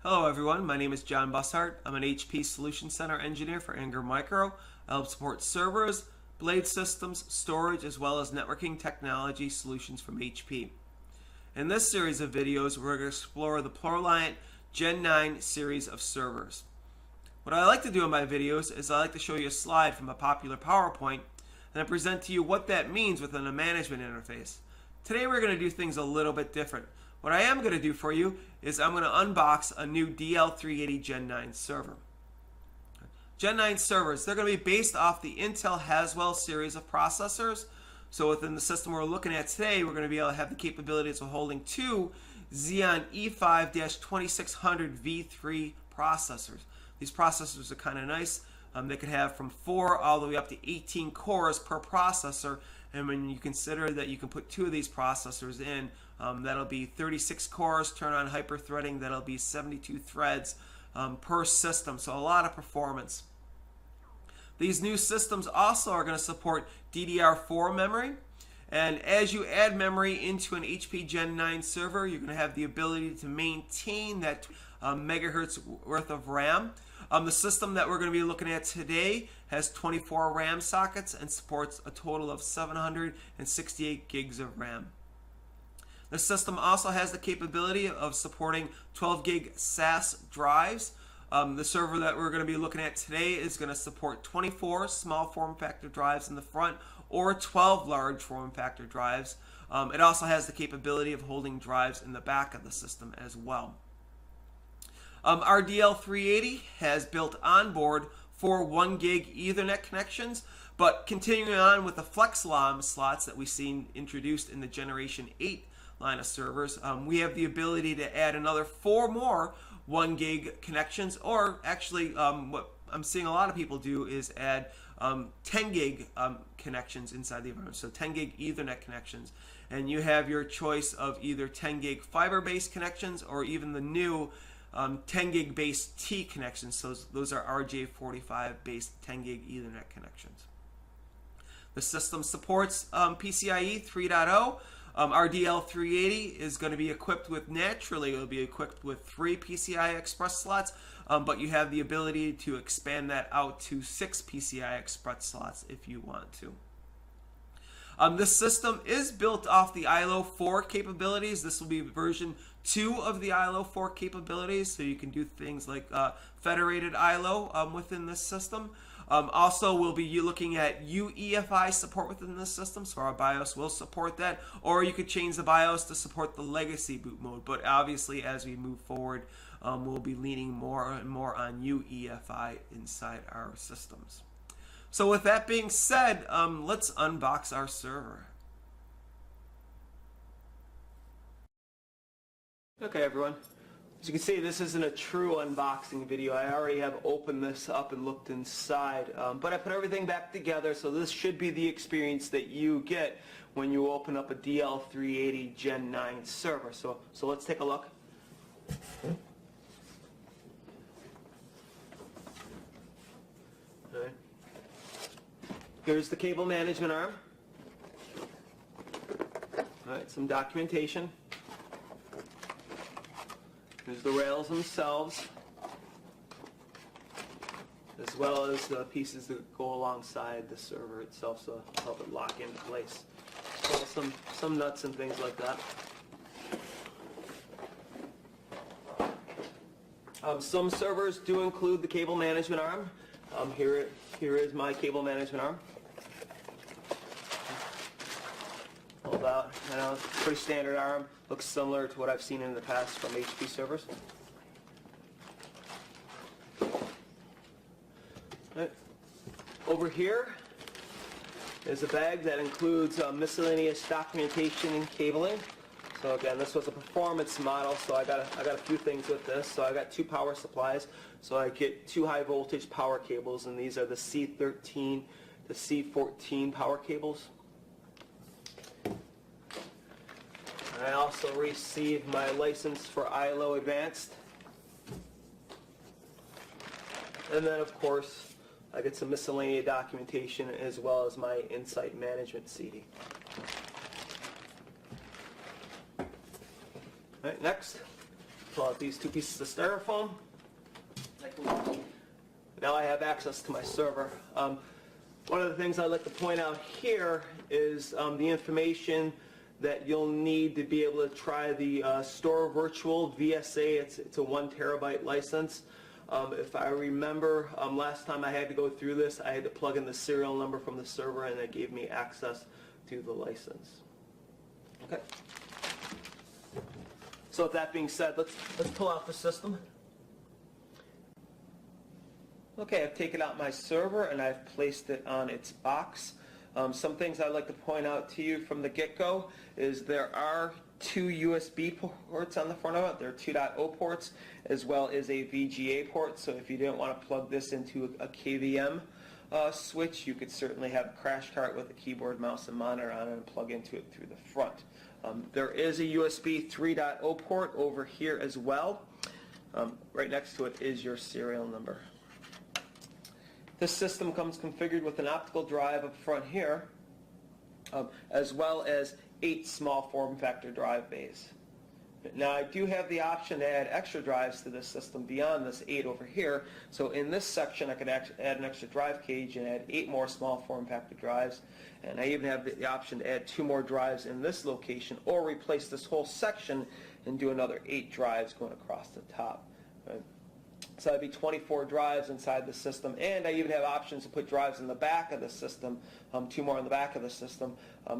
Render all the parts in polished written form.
Hello everyone, my name is John Bussart. I'm an HP Solution Center engineer for Ingram Micro. I help support servers, blade systems, storage, as well as networking technology solutions from HP. In this series of videos, we're going to explore the ProLiant Gen 9 series of servers. What I like to do in my videos is I like to show you a slide from a popular PowerPoint and I present to you what that means within a management interface. Today we're going to do things a little bit different. What I am going to do for you is I'm going to unbox a new DL380 Gen 9 server. Gen 9 servers, they're going to be based off the Intel Haswell series of processors. So within the system we're looking at today, we're going to be able to have the capabilities of holding two Xeon E5-2600 V3 processors. These processors are kind of nice. They could have from 4 all the way up to 18 cores per processor. And when you consider that you can put two of these processors in, that'll be 36 cores, turn on hyper-threading, that'll be 72 threads per system, so a lot of performance. These new systems also are going to support DDR4 memory, and as you add memory into an HP Gen 9 server, you're going to have the ability to maintain that megahertz worth of RAM. The system that we're going to be looking at today has 24 RAM sockets and supports a total of 768 gigs of RAM. The system also has the capability of supporting 12 gig SAS drives. The server that we're going to be looking at today is going to support 24 small form factor drives in the front or 12 large form factor drives. It also has the capability of holding drives in the back of the system as well. Our DL380 has built onboard 4 1 gig Ethernet connections, but continuing on with the FlexLOM slots that we've seen introduced in the Generation 8 line of servers, we have the ability to add another 4 more 1 gig connections, or actually what I'm seeing a lot of people do is add 10 gig connections inside the environment, so 10 gig Ethernet connections. And you have your choice of either 10 gig fiber-based connections or even the new 10 gig base T connections. So those are RJ45 based 10 gig Ethernet connections. The system supports PCIe 3.0. Our DL380 is going to be equipped with, naturally it'll be equipped with 3 PCI Express slots, but you have the ability to expand that out to 6 PCI Express slots if you want to. This system is built off the ILO 4 capabilities. This will be version 2 of the ILO 4 capabilities, so you can do things like federated ILO within this system. Also, we'll be looking at UEFI support within this system, so our BIOS will support that, or you could change the BIOS to support the legacy boot mode. But obviously, as we move forward, we'll be leaning more and more on UEFI inside our systems. So with that being said, let's unbox our server. Okay everyone, as you can see, this isn't a true unboxing video. I already have opened this up and looked inside, but I put everything back together, so this should be the experience that you get when you open up a DL380 Gen 9 server. So let's take a look. All right. Here's the cable management arm. Alright, some documentation. There's the rails themselves, as well as the pieces that go alongside the server itself, so help it lock into place. So some nuts and things like that. Some servers do include the cable management arm. Here is my cable management arm. Hold out. I know it's a pretty standard arm. Looks similar to what I've seen in the past from HP servers. Right. Over here is a bag that includes miscellaneous documentation and cabling. So again, this was a performance model, so I got a few things with this. So I got 2 power supplies. So I get 2 high voltage power cables, and these are the C13 to C14 power cables. I also received my license for ILO Advanced. And then of course I get some miscellaneous documentation as well as my Insight Management CD. Right, next pull out these two pieces of styrofoam. Now I have access to my server. One of the things I'd like to point out here is the information that you'll need to be able to try the Store Virtual VSA. It's a 1 terabyte license. If I remember, last time I had to go through this, I had to plug in the serial number from the server, and it gave me access to the license. Okay. So with that being said, let's pull out the system. Okay, I've taken out my server and I've placed it on its box. Some things I'd like to point out to you from the get-go is there are 2 USB ports on the front of it. There are 2.0 ports as well as a VGA port. So if you didn't want to plug this into a KVM switch, you could certainly have a crash cart with a keyboard, mouse, and monitor on it and plug into it through the front. There is a USB 3.0 port over here as well. Right next to it is your serial number. This system comes configured with an optical drive up front here, as well as 8 small form factor drive bays. Now I do have the option to add extra drives to this system beyond this 8 over here. So in this section I could add an extra drive cage and add 8 more small form factor drives. And I even have the option to add 2 more drives in this location, or replace this whole section and do another 8 drives going across the top. Right? So that'd be 24 drives inside the system, and I even have options to put drives in the back of the system, 2 more in the back of the system,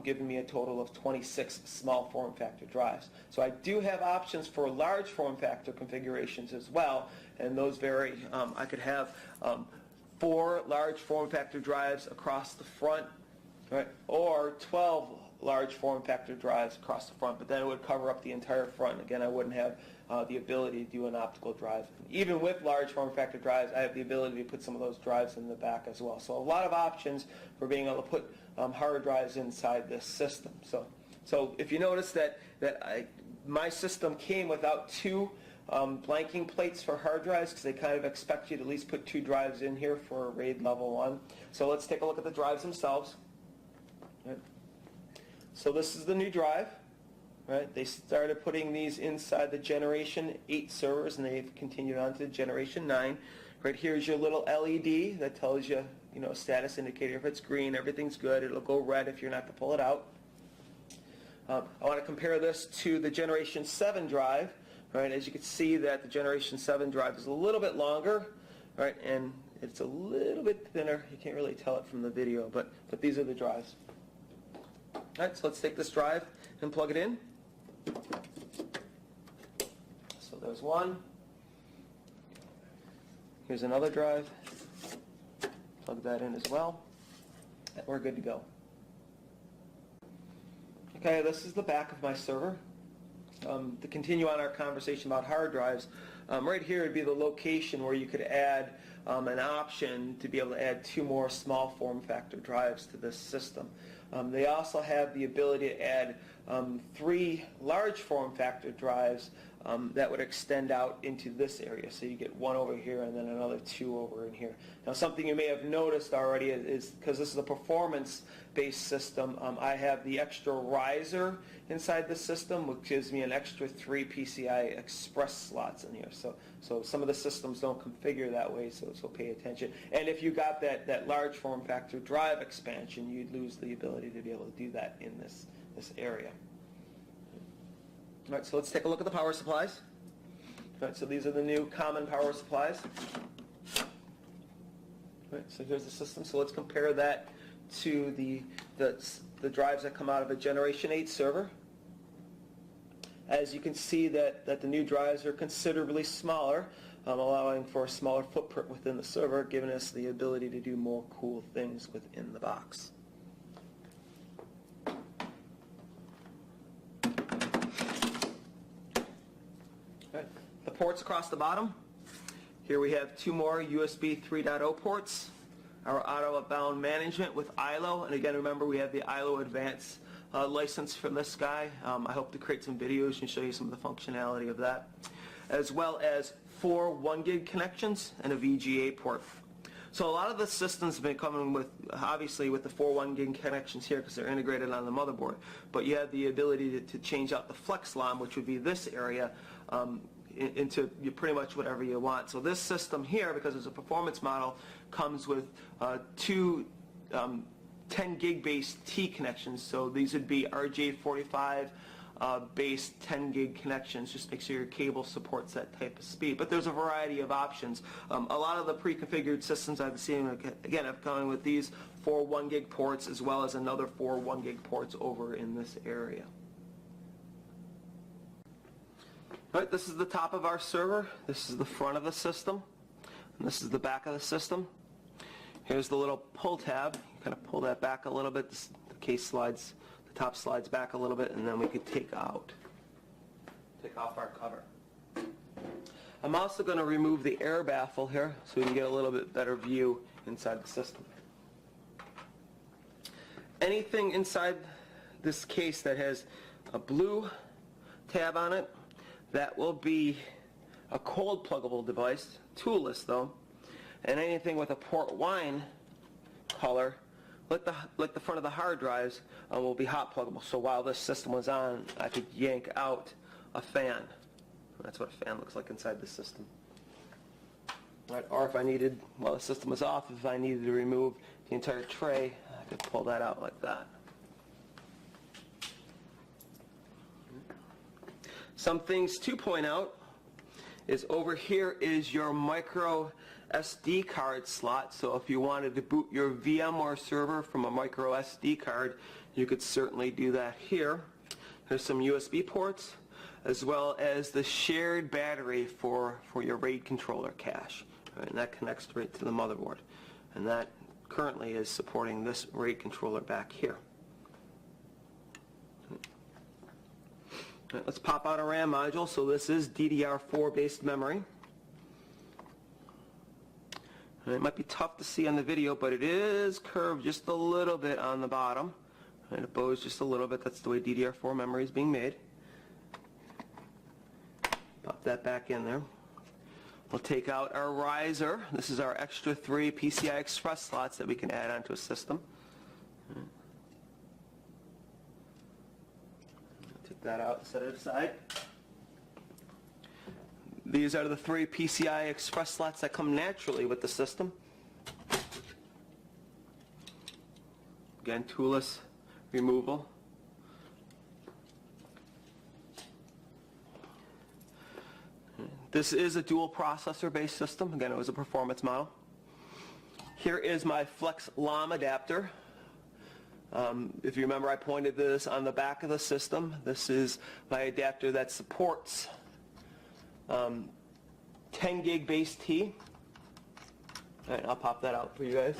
giving me a total of 26 small form factor drives. So I do have options for large form factor configurations as well, and those vary. I could have 4 large form factor drives across the front, right, or 12 large form factor drives across the front, but then it would cover up the entire front. Again, I wouldn't have the ability to do an optical drive. Even with large form factor drives, I have the ability to put some of those drives in the back as well. So a lot of options for being able to put hard drives inside this system. So if you notice that my system came without 2 blanking plates for hard drives, because they kind of expect you to at least put 2 drives in here for RAID level 1. So let's take a look at the drives themselves. Right. So this is the new drive. Right? They started putting these inside the Generation 8 servers, and they've continued on to Generation 9. Right here's your little LED that tells you, a status indicator. If it's green, everything's good. It'll go red if you're not to pull it out. I want to compare this to the Generation 7 drive. Right? As you can see, that the Generation 7 drive is a little bit longer, right? And it's a little bit thinner. You can't really tell it from the video, but these are the drives. All right, so let's take this drive and plug it in. So there's one. Here's another drive. Plug that in as well. And we're good to go. Okay, this is the back of my server. To continue on our conversation about hard drives, right here would be the location where you could add an option to be able to add 2 more small form factor drives to this system. They also have the ability to add 3 large form factor drives that would extend out into this area. So you get 1 over here and then another 2 over in here. Now something you may have noticed already is, because this is a performance-based system, I have the extra riser inside the system, which gives me an extra 3 PCI Express slots in here. So some of the systems don't configure that way, so pay attention. And if you got that large form factor drive expansion, you'd lose the ability to be able to do that in this area. All right, so let's take a look at the power supplies. All right, so these are the new common power supplies. All right, so here's the system. So let's compare that to the drives that come out of a Generation 8 server. As you can see that the new drives are considerably smaller, allowing for a smaller footprint within the server, giving us the ability to do more cool things within the box. The ports across the bottom. Here we have 2 more USB 3.0 ports. Our auto-bound management with ILO, and again remember we have the ILO Advanced license from this guy. I hope to create some videos and show you some of the functionality of that, as well as 4 1 gig connections and a VGA port. So a lot of the systems have been coming with, obviously, with the 4 1 gig connections here because they're integrated on the motherboard, but you have the ability to change out the flex LOM, which would be this area, into pretty much whatever you want. So this system here, because it's a performance model, comes with two 10 gig based T connections. So these would be RJ45 based 10 gig connections. Just make sure your cable supports that type of speed. But there's a variety of options. A lot of the pre-configured systems I've seen, again, have gone with these 4 1 gig ports as well as another 4 1 gig ports over in this area. All right, this is the top of our server. This is the front of the system. And this is the back of the system. Here's the little pull tab. You kind of pull that back a little bit. The case slides, the top slides back a little bit, and then we could take off our cover. I'm also going to remove the air baffle here so we can get a little bit better view inside the system. Anything inside this case that has a blue tab on it, that will be a cold pluggable device, toolless though, and anything with a port wine color, like the front of the hard drives, will be hot pluggable. So while this system was on, I could yank out a fan. That's what a fan looks like inside the system. Right, or if I needed, while the system was off, if I needed to remove the entire tray, I could pull that out like that. Some things to point out is over here is your micro SD card slot. So if you wanted to boot your VMware server from a micro SD card, you could certainly do that here. There's some USB ports as well as the shared battery for your RAID controller cache. Right, and that connects right to the motherboard. And that currently is supporting this RAID controller back here. Right, let's pop out a RAM module. So this is DDR4 based memory. And it might be tough to see on the video, but it is curved just a little bit on the bottom. And it bows just a little bit. That's the way DDR4 memory is being made. Pop that back in there. We'll take out our riser. This is our extra 3 PCI Express slots that we can add onto a system. Take that out and set it aside. These are the 3 PCI Express slots that come naturally with the system. Again, toolless removal. This is a dual processor based system. Again, it was a performance model. Here is my Flex LOM adapter. If you remember, I pointed this on the back of the system. This is my adapter that supports 10 gig base T. All right, I'll pop that out for you guys.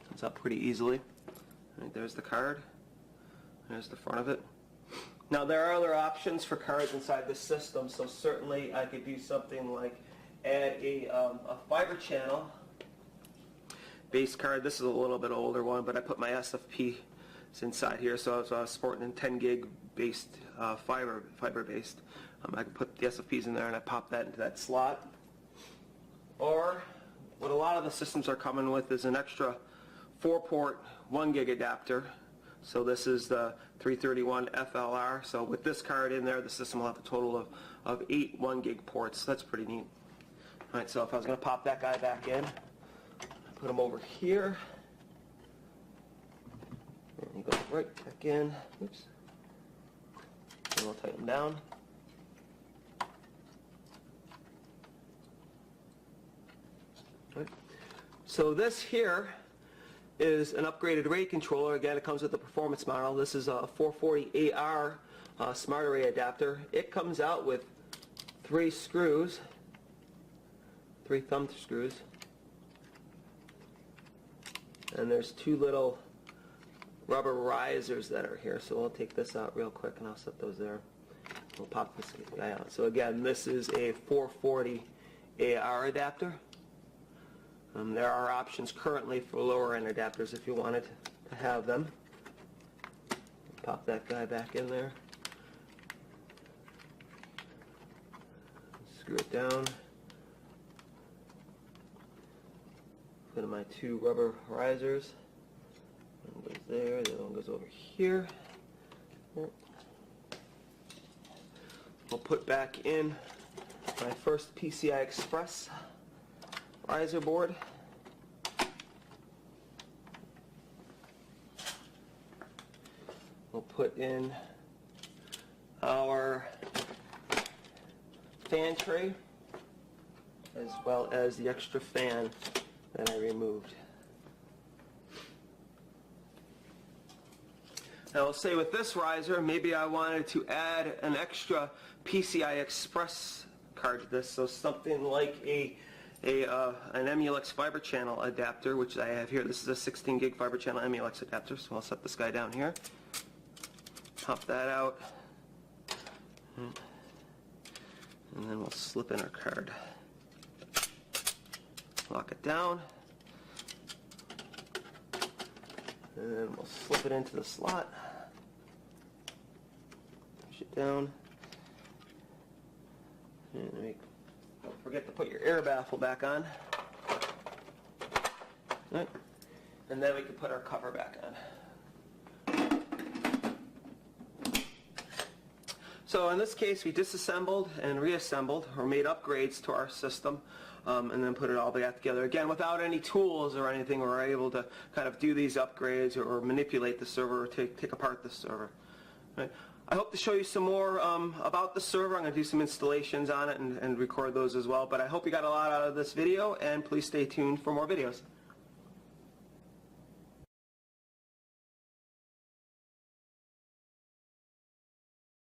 Comes out pretty easily. All right, there's the card. There's the front of it. Now there are other options for cards inside this system, so certainly I could do something like add a fiber channel base card. This is a little bit older one, but I put my SFP inside here, so I was supporting a 10 gig based fiber based. I can put the SFPs in there and I pop that into that slot. Or what a lot of the systems are coming with is an extra 4-port 1 gig adapter. So this is the 331 FLR. So with this card in there, the system will have a total of 8 1 gig ports. That's pretty neat. All right, so if I was going to pop that guy back in, put him over here. And he goes right back in. Oops. And we'll tighten him down. All right. So this here is an upgraded RAID controller. Again, it comes with the performance model. This is a 440AR smart array adapter. It comes out with 3 screws, 3 thumb screws, and there's 2 little rubber risers that are here. So we'll take this out real quick and I'll set those there. We'll pop this guy out. So again, this is a 440AR adapter. There are options currently for lower end adapters if you wanted to have them. Pop that guy back in there. Screw it down. Put in my 2 rubber risers. One goes there, the other one goes over here. We'll put back in my first PCI Express riser board. We'll put in our fan tray as well as the extra fan that I removed. Now I'll say with this riser, maybe I wanted to add an extra PCI Express card to this, so something like an MUX fiber channel adapter, which I have here. This is a 16 gig fiber channel MUX adapter, so I'll set this guy down here. Pop that out, and then we'll slip in our card. Lock it down, and then we'll slip it into the slot. Push it down, and don't forget to put your air baffle back on. Right. And then we can put our cover back on. So in this case, we disassembled and reassembled, or made upgrades to our system, and then put it all back together. Again, without any tools or anything, we were able to kind of do these upgrades or manipulate the server or take apart the server. Right. I hope to show you some more about the server. I'm going to do some installations on it and record those as well. But I hope you got a lot out of this video, and please stay tuned for more videos.